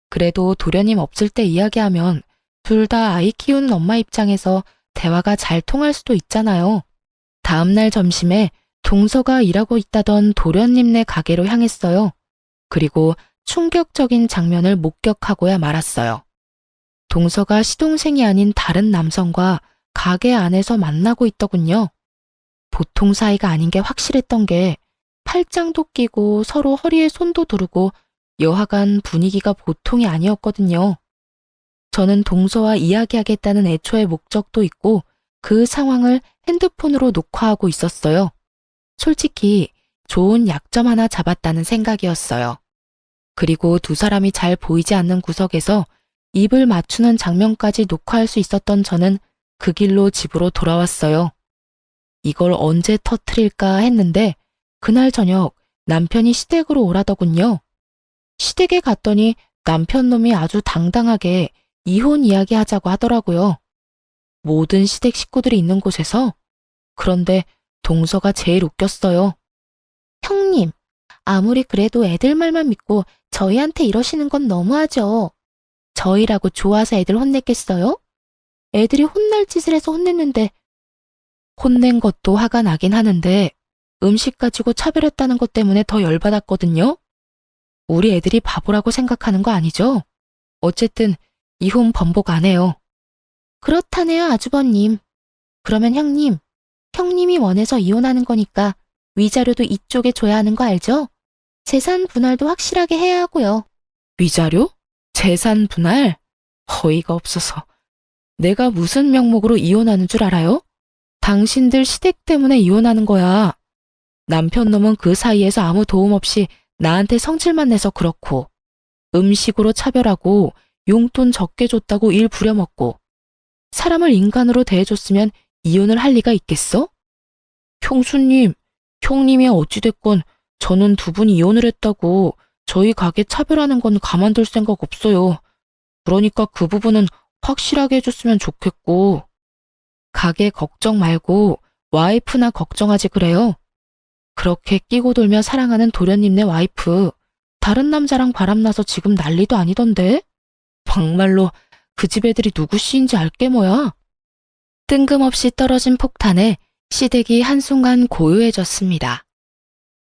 그래도 도련님 없을 때 이야기하면 둘 다 아이 키우는 엄마 입장에서 대화가 잘 통할 수도 있잖아요. 다음날 점심에 동서가 일하고 있다던 도련님네 가게로 향했어요. 그리고 충격적인 장면을 목격하고야 말았어요. 동서가 시동생이 아닌 다른 남성과 가게 안에서 만나고 있더군요. 보통 사이가 아닌 게 확실했던 게 팔짱도 끼고 서로 허리에 손도 두르고 여하간 분위기가 보통이 아니었거든요. 저는 동서와 이야기하겠다는 애초의 목적도 있고 그 상황을 핸드폰으로 녹화하고 있었어요. 솔직히 좋은 약점 하나 잡았다는 생각이었어요. 그리고 두 사람이 잘 보이지 않는 구석에서 입을 맞추는 장면까지 녹화할 수 있었던 저는 그 길로 집으로 돌아왔어요. 이걸 언제 터트릴까 했는데 그날 저녁 남편이 시댁으로 오라더군요. 시댁에 갔더니 남편 놈이 아주 당당하게 이혼 이야기 하자고 하더라고요. 모든 시댁 식구들이 있는 곳에서. 그런데 동서가 제일 웃겼어요. 형님, 아무리 그래도 애들 말만 믿고 저희한테 이러시는 건 너무하죠. 저희라고 좋아서 애들 혼냈겠어요? 애들이 혼날 짓을 해서 혼냈는데 혼낸 것도 화가 나긴 하는데 음식 가지고 차별했다는 것 때문에 더 열받았거든요. 우리 애들이 바보라고 생각하는 거 아니죠? 어쨌든 이혼 번복 안 해요. 그렇다네요, 아주버님. 그러면 형님, 형님이 원해서 이혼하는 거니까 위자료도 이쪽에 줘야 하는 거 알죠? 재산 분할도 확실하게 해야 하고요. 위자료? 재산 분할? 어이가 없어서. 내가 무슨 명목으로 이혼하는 줄 알아요? 당신들 시댁 때문에 이혼하는 거야. 남편 놈은 그 사이에서 아무 도움 없이 나한테 성질만 내서 그렇고, 음식으로 차별하고 용돈 적게 줬다고 일 부려먹고, 사람을 인간으로 대해줬으면 이혼을 할 리가 있겠어? 형수님, 형님이 어찌됐건 저는 두 분이 이혼을 했다고 저희 가게 차별하는 건 가만둘 생각 없어요. 그러니까 그 부분은 확실하게 해줬으면 좋겠고. 가게 걱정 말고 와이프나 걱정하지 그래요. 그렇게 끼고 돌며 사랑하는 도련님네 와이프, 다른 남자랑 바람나서 지금 난리도 아니던데? 막말로 그 집 애들이 누구 씨인지 알게 뭐야? 뜬금없이 떨어진 폭탄에 시댁이 한순간 고요해졌습니다.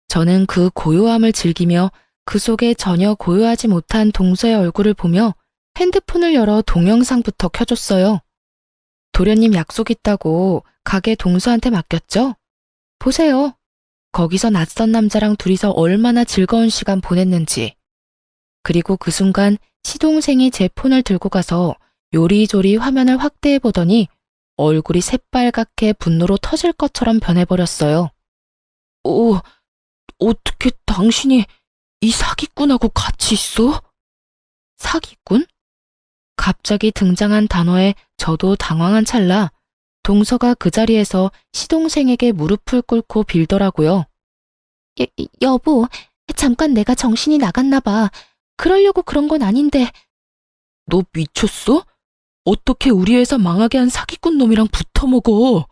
저는 그 고요함을 즐기며 그 속에 전혀 고요하지 못한 동서의 얼굴을 보며 핸드폰을 열어 동영상부터 켜줬어요. 도련님 약속 있다고 가게 동서한테 맡겼죠? 보세요. 거기서 낯선 남자랑 둘이서 얼마나 즐거운 시간 보냈는지. 그리고 그 순간 시동생이 제 폰을 들고 가서 요리조리 화면을 확대해 보더니 얼굴이 새빨갛게 분노로 터질 것처럼 변해버렸어요. 어떻게 당신이 이 사기꾼하고 같이 있어? 사기꾼? 갑자기 등장한 단어에 저도 당황한 찰나 동서가 그 자리에서 시동생에게 무릎을 꿇고 빌더라고요. 여보, 잠깐 내가 정신이 나갔나 봐. 그러려고 그런 건 아닌데. 너 미쳤어? 어떻게 우리 회사 망하게 한 사기꾼 놈이랑 붙어먹어?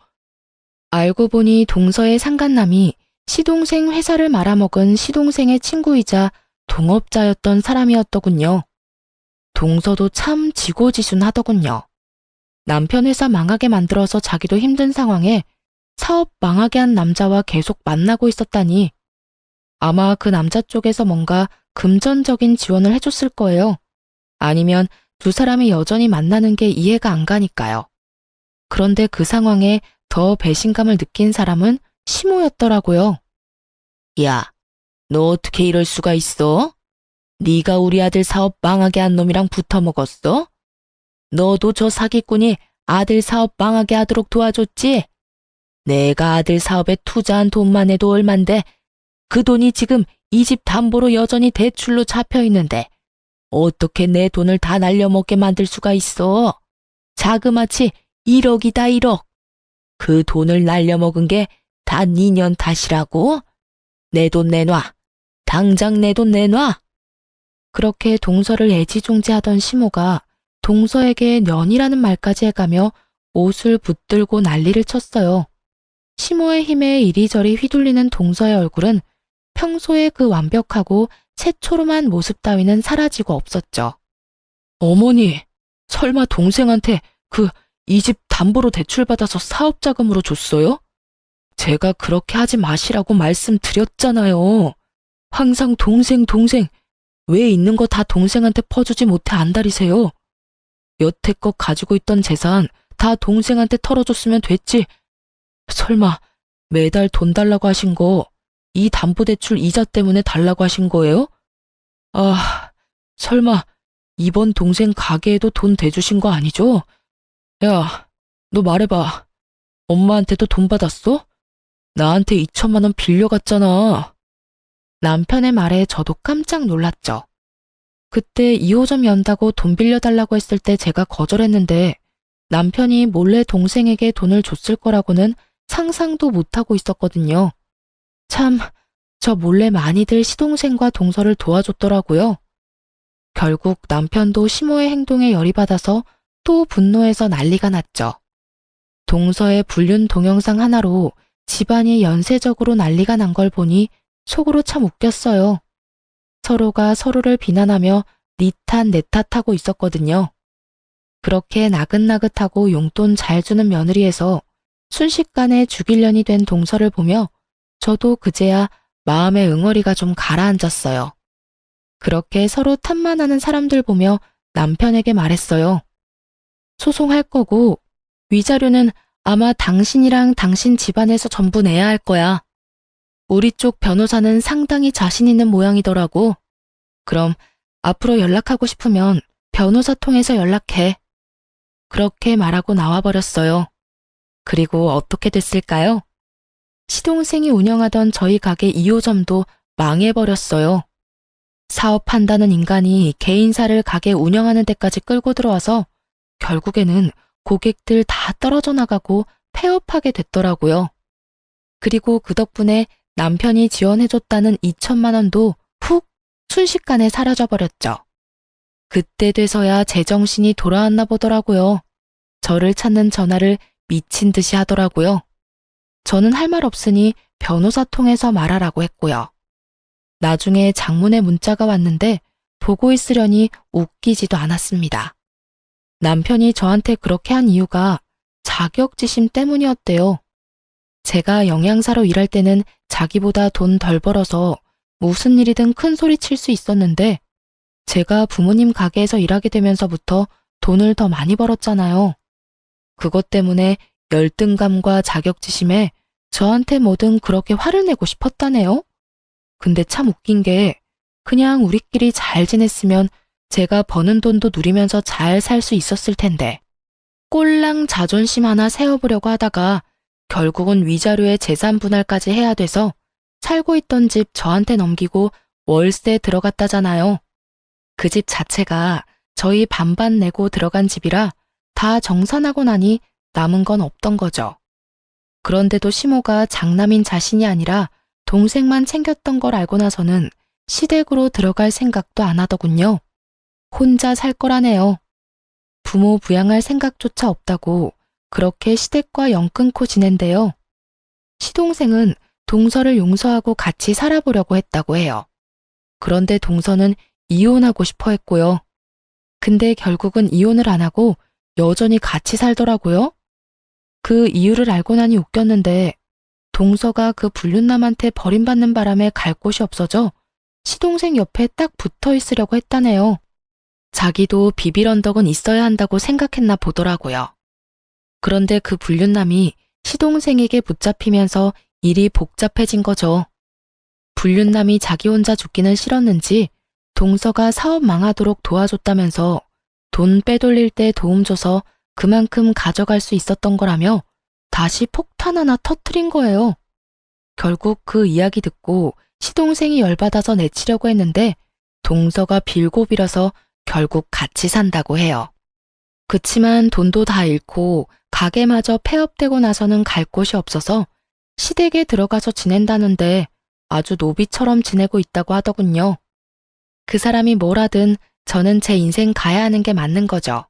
알고 보니 동서의 상간남이 시동생 회사를 말아먹은 시동생의 친구이자 동업자였던 사람이었더군요. 동서도 참 지고지순하더군요. 남편 회사 망하게 만들어서 자기도 힘든 상황에 사업 망하게 한 남자와 계속 만나고 있었다니. 아마 그 남자 쪽에서 뭔가 금전적인 지원을 해줬을 거예요. 아니면 두 사람이 여전히 만나는 게 이해가 안 가니까요. 그런데 그 상황에 더 배신감을 느낀 사람은 시모였더라고요. 야, 너 어떻게 이럴 수가 있어? 네가 우리 아들 사업 망하게 한 놈이랑 붙어먹었어? 너도 저 사기꾼이 아들 사업 망하게 하도록 도와줬지? 내가 아들 사업에 투자한 돈만 해도 얼만데 그 돈이 지금 이 집 담보로 여전히 대출로 잡혀 있는데 어떻게 내 돈을 다 날려먹게 만들 수가 있어? 자그마치 1억이다 1억. 그 돈을 날려먹은 게 다 니년 탓이라고? 내 돈 내놔. 당장 내 돈 내놔. 그렇게 동서를 애지중지하던 시모가 동서에게 년이라는 말까지 해가며 옷을 붙들고 난리를 쳤어요. 시모의 힘에 이리저리 휘둘리는 동서의 얼굴은 평소에 그 완벽하고 새초롬한 모습 따위는 사라지고 없었죠. 어머니, 설마 동생한테 이 집 담보로 대출받아서 사업자금으로 줬어요? 제가 그렇게 하지 마시라고 말씀드렸잖아요. 항상 동생 왜 있는 거 다 동생한테 퍼주지 못해 안달이세요? 여태껏 가지고 있던 재산 다 동생한테 털어줬으면 됐지. 설마 매달 돈 달라고 하신 거 이 담보대출 이자 때문에 달라고 하신 거예요? 아, 설마 이번 동생 가게에도 돈 대주신 거 아니죠? 야, 너 말해봐. 엄마한테도 돈 받았어? 나한테 2천만 원 빌려갔잖아. 남편의 말에 저도 깜짝 놀랐죠. 그때 2호점 연다고 돈 빌려달라고 했을 때 제가 거절했는데 남편이 몰래 동생에게 돈을 줬을 거라고는 상상도 못하고 있었거든요. 참, 저 몰래 많이들 시동생과 동서를 도와줬더라고요. 결국 남편도 시모의 행동에 열이 받아서 또 분노해서 난리가 났죠. 동서의 불륜 동영상 하나로 집안이 연쇄적으로 난리가 난 걸 보니 속으로 참 웃겼어요. 서로가 서로를 비난하며 니 탓 내 탓하고 있었거든요. 그렇게 나긋나긋하고 용돈 잘 주는 며느리에서 순식간에 죽일년이 된 동서를 보며 저도 그제야 마음의 응어리가 좀 가라앉았어요. 그렇게 서로 탓만하는 사람들 보며 남편에게 말했어요. 소송할 거고 위자료는 아마 당신이랑 당신 집안에서 전부 내야 할 거야. 우리 쪽 변호사는 상당히 자신 있는 모양이더라고. 그럼 앞으로 연락하고 싶으면 변호사 통해서 연락해. 그렇게 말하고 나와버렸어요. 그리고 어떻게 됐을까요? 시동생이 운영하던 저희 가게 2호점도 망해버렸어요. 사업한다는 인간이 개인사를 가게 운영하는 데까지 끌고 들어와서 결국에는 고객들 다 떨어져 나가고 폐업하게 됐더라고요. 그리고 그 덕분에 남편이 지원해줬다는 2천만 원도 훅 순식간에 사라져버렸죠. 그때 돼서야 제정신이 돌아왔나 보더라고요. 저를 찾는 전화를 미친 듯이 하더라고요. 저는 할 말 없으니 변호사 통해서 말하라고 했고요. 나중에 장문의 문자가 왔는데 보고 있으려니 웃기지도 않았습니다. 남편이 저한테 그렇게 한 이유가 자격지심 때문이었대요. 제가 영양사로 일할 때는 자기보다 돈 덜 벌어서 무슨 일이든 큰 소리 칠 수 있었는데 제가 부모님 가게에서 일하게 되면서부터 돈을 더 많이 벌었잖아요. 그것 때문에 열등감과 자격지심에 저한테 뭐든 그렇게 화를 내고 싶었다네요. 근데 참 웃긴 게 그냥 우리끼리 잘 지냈으면 제가 버는 돈도 누리면서 잘 살 수 있었을 텐데 꼴랑 자존심 하나 세워보려고 하다가 결국은 위자료에 재산 분할까지 해야 돼서 살고 있던 집 저한테 넘기고 월세 들어갔다잖아요. 그 집 자체가 저희 반반 내고 들어간 집이라 다 정산하고 나니 남은 건 없던 거죠. 그런데도 시모가 장남인 자신이 아니라 동생만 챙겼던 걸 알고 나서는 시댁으로 들어갈 생각도 안 하더군요. 혼자 살 거라네요. 부모 부양할 생각조차 없다고 그렇게 시댁과 연 끊고 지낸대요. 시동생은 동서를 용서하고 같이 살아보려고 했다고 해요. 그런데 동서는 이혼하고 싶어 했고요. 근데 결국은 이혼을 안 하고 여전히 같이 살더라고요. 그 이유를 알고 나니 웃겼는데 동서가 그 불륜남한테 버림받는 바람에 갈 곳이 없어져 시동생 옆에 딱 붙어 있으려고 했다네요. 자기도 비빌 언덕은 있어야 한다고 생각했나 보더라고요. 그런데 그 불륜남이 시동생에게 붙잡히면서 일이 복잡해진 거죠. 불륜남이 자기 혼자 죽기는 싫었는지 동서가 사업 망하도록 도와줬다면서 돈 빼돌릴 때 도움 줘서 그만큼 가져갈 수 있었던 거라며 다시 폭탄 하나 터트린 거예요. 결국 그 이야기 듣고 시동생이 열받아서 내치려고 했는데 동서가 빌고 빌어서 결국 같이 산다고 해요. 그치만 돈도 다 잃고 가게마저 폐업되고 나서는 갈 곳이 없어서 시댁에 들어가서 지낸다는데 아주 노비처럼 지내고 있다고 하더군요. 그 사람이 뭘 하든 저는 제 인생 가야 하는 게 맞는 거죠.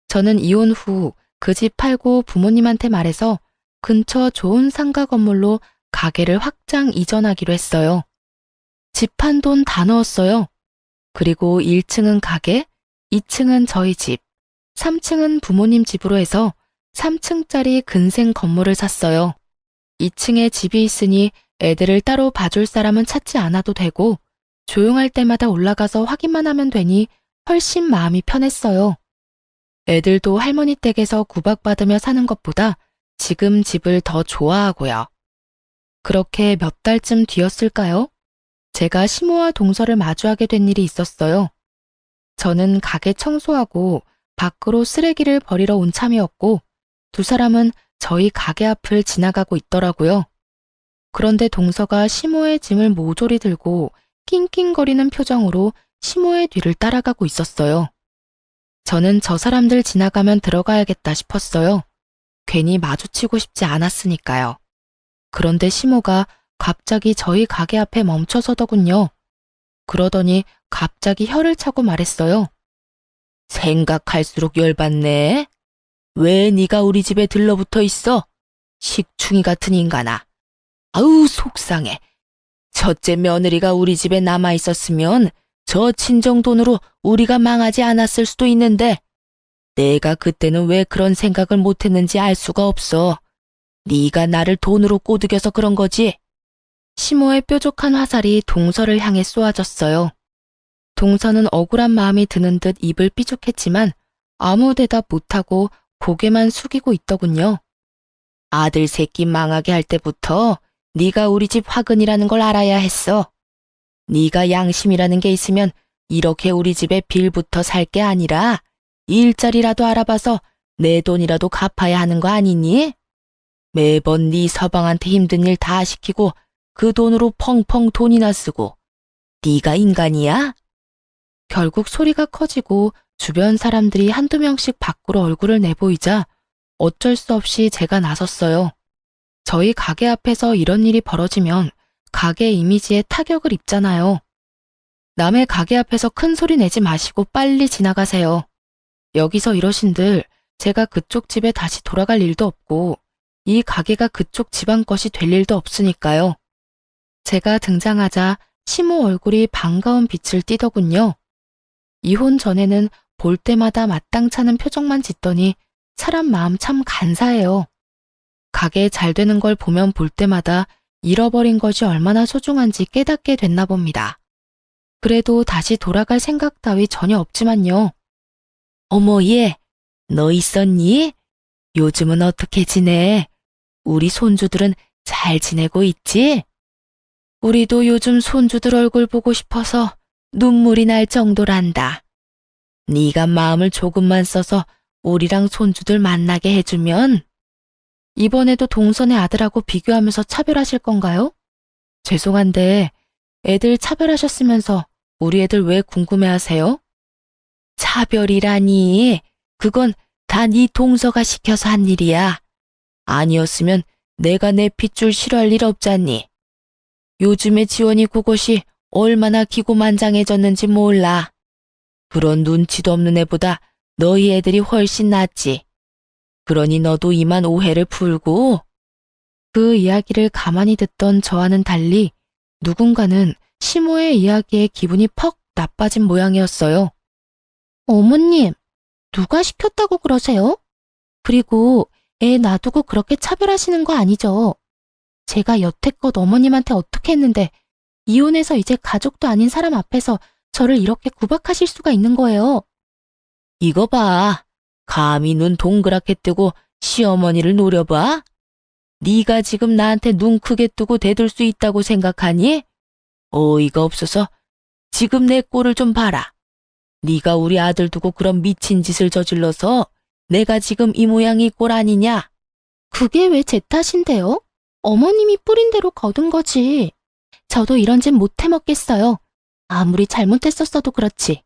저는 이혼 후 그 집 팔고 부모님한테 말해서 근처 좋은 상가 건물로 가게를 확장 이전하기로 했어요. 집 한 돈 다 넣었어요. 그리고 1층은 가게, 2층은 저희 집, 3층은 부모님 집으로 해서 3층짜리 근생 건물을 샀어요. 2층에 집이 있으니 애들을 따로 봐줄 사람은 찾지 않아도 되고 조용할 때마다 올라가서 확인만 하면 되니 훨씬 마음이 편했어요. 애들도 할머니 댁에서 구박받으며 사는 것보다 지금 집을 더 좋아하고요. 그렇게 몇 달쯤 뒤였을까요? 제가 시모와 동서를 마주하게 된 일이 있었어요. 저는 가게 청소하고 밖으로 쓰레기를 버리러 온 참이었고 두 사람은 저희 가게 앞을 지나가고 있더라고요. 그런데 동서가 시모의 짐을 모조리 들고 낑낑거리는 표정으로 시모의 뒤를 따라가고 있었어요. 저는 저 사람들 지나가면 들어가야겠다 싶었어요. 괜히 마주치고 싶지 않았으니까요. 그런데 시모가 갑자기 저희 가게 앞에 멈춰서더군요. 그러더니 갑자기 혀를 차고 말했어요. 생각할수록 열받네. 왜 네가 우리 집에 들러붙어 있어? 식충이 같은 인간아. 아우 속상해. 첫째 며느리가 우리 집에 남아 있었으면 저 친정 돈으로 우리가 망하지 않았을 수도 있는데 내가 그때는 왜 그런 생각을 못했는지 알 수가 없어. 네가 나를 돈으로 꼬드겨서 그런 거지. 시모의 뾰족한 화살이 동서를 향해 쏘아졌어요. 동서는 억울한 마음이 드는 듯 입을 삐죽했지만 아무 대답 못하고 고개만 숙이고 있더군요. 아들 새끼 망하게 할 때부터 네가 우리 집 화근이라는 걸 알아야 했어. 네가 양심이라는 게 있으면 이렇게 우리 집에 빌부터 살 게 아니라 일자리라도 알아봐서 내 돈이라도 갚아야 하는 거 아니니? 매번 네 서방한테 힘든 일 다 시키고 그 돈으로 펑펑 돈이나 쓰고 네가 인간이야? 결국 소리가 커지고 주변 사람들이 한두 명씩 밖으로 얼굴을 내보이자 어쩔 수 없이 제가 나섰어요. 저희 가게 앞에서 이런 일이 벌어지면 가게 이미지에 타격을 입잖아요. 남의 가게 앞에서 큰 소리 내지 마시고 빨리 지나가세요. 여기서 이러신들 제가 그쪽 집에 다시 돌아갈 일도 없고 이 가게가 그쪽 집안 것이 될 일도 없으니까요. 제가 등장하자 시모 얼굴이 반가운 빛을 띠더군요. 이혼 전에는 볼 때마다 마땅찮은 표정만 짓더니 사람 마음 참 간사해요. 가게 잘 되는 걸 보면 볼 때마다 잃어버린 것이 얼마나 소중한지 깨닫게 됐나 봅니다. 그래도 다시 돌아갈 생각 따위 전혀 없지만요. 어머, 얘, 너 있었니? 요즘은 어떻게 지내? 우리 손주들은 잘 지내고 있지? 우리도 요즘 손주들 얼굴 보고 싶어서 눈물이 날 정도란다. 네가 마음을 조금만 써서 우리랑 손주들 만나게 해주면 이번에도 동선의 아들하고 비교하면서 차별하실 건가요? 죄송한데 애들 차별하셨으면서 우리 애들 왜 궁금해하세요? 차별이라니 그건 다 네 동서가 시켜서 한 일이야. 아니었으면 내가 내 핏줄 싫어할 일 없잖니. 요즘에 지원이 그것이 얼마나 기고만장해졌는지 몰라. 그런 눈치도 없는 애보다 너희 애들이 훨씬 낫지. 그러니 너도 이만 오해를 풀고. 그 이야기를 가만히 듣던 저와는 달리 누군가는 시모의 이야기에 기분이 퍽 나빠진 모양이었어요. 어머님, 누가 시켰다고 그러세요? 그리고 애 놔두고 그렇게 차별하시는 거 아니죠? 제가 여태껏 어머님한테 어떻게 했는데 이혼해서 이제 가족도 아닌 사람 앞에서 저를 이렇게 구박하실 수가 있는 거예요. 이거 봐. 감히 눈 동그랗게 뜨고 시어머니를 노려봐? 네가 지금 나한테 눈 크게 뜨고 대들 수 있다고 생각하니? 어이가 없어서 지금 내 꼴을 좀 봐라. 네가 우리 아들 두고 그런 미친 짓을 저질러서 내가 지금 이 모양이 꼴 아니냐? 그게 왜 제 탓인데요? 어머님이 뿌린 대로 거둔 거지. 저도 이런 짓 못 해먹겠어요. 아무리 잘못했었어도 그렇지.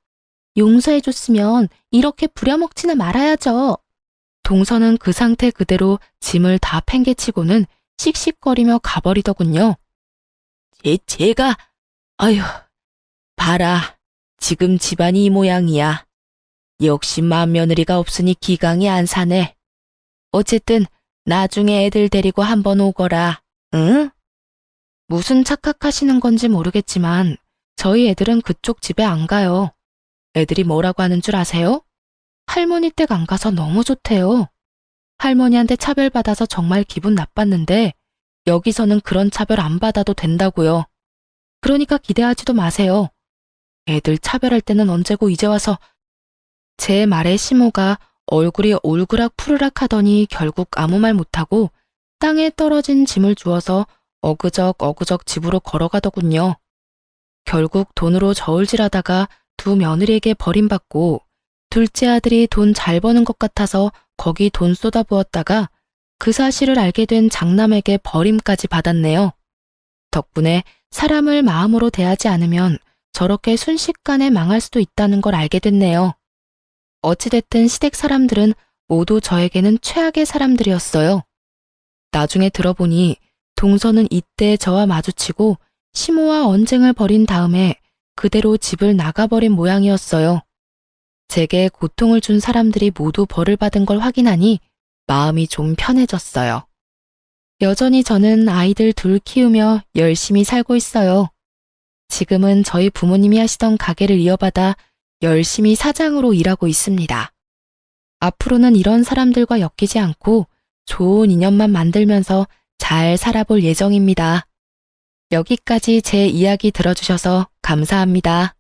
용서해줬으면 이렇게 부려먹지나 말아야죠. 동서는 그 상태 그대로 짐을 다 팽개치고는 씩씩거리며 가버리더군요. 제가, 아휴, 봐라. 지금 집안이 이 모양이야. 역시 맏며느리가 없으니 기강이 안 사네. 어쨌든 나중에 애들 데리고 한번 오거라. 응? 무슨 착각하시는 건지 모르겠지만 저희 애들은 그쪽 집에 안 가요. 애들이 뭐라고 하는 줄 아세요? 할머니 댁 안 가서 너무 좋대요. 할머니한테 차별받아서 정말 기분 나빴는데 여기서는 그런 차별 안 받아도 된다고요. 그러니까 기대하지도 마세요. 애들 차별할 때는 언제고 이제 와서. 제 말에 시모가 얼굴이 올그락 푸르락 하더니 결국 아무 말 못하고 땅에 떨어진 짐을 주워서 어그적 집으로 걸어가더군요. 결국 돈으로 저울질하다가 두 며느리에게 버림받고 둘째 아들이 돈 잘 버는 것 같아서 거기 돈 쏟아부었다가 그 사실을 알게 된 장남에게 버림까지 받았네요. 덕분에 사람을 마음으로 대하지 않으면 저렇게 순식간에 망할 수도 있다는 걸 알게 됐네요. 어찌됐든 시댁 사람들은 모두 저에게는 최악의 사람들이었어요. 나중에 들어보니 동서는 이때 저와 마주치고 시모와 언쟁을 벌인 다음에 그대로 집을 나가버린 모양이었어요. 제게 고통을 준 사람들이 모두 벌을 받은 걸 확인하니 마음이 좀 편해졌어요. 여전히 저는 아이들 둘 키우며 열심히 살고 있어요. 지금은 저희 부모님이 하시던 가게를 이어받아 열심히 사장으로 일하고 있습니다. 앞으로는 이런 사람들과 엮이지 않고 좋은 인연만 만들면서 잘 살아볼 예정입니다. 여기까지 제 이야기 들어주셔서 감사합니다.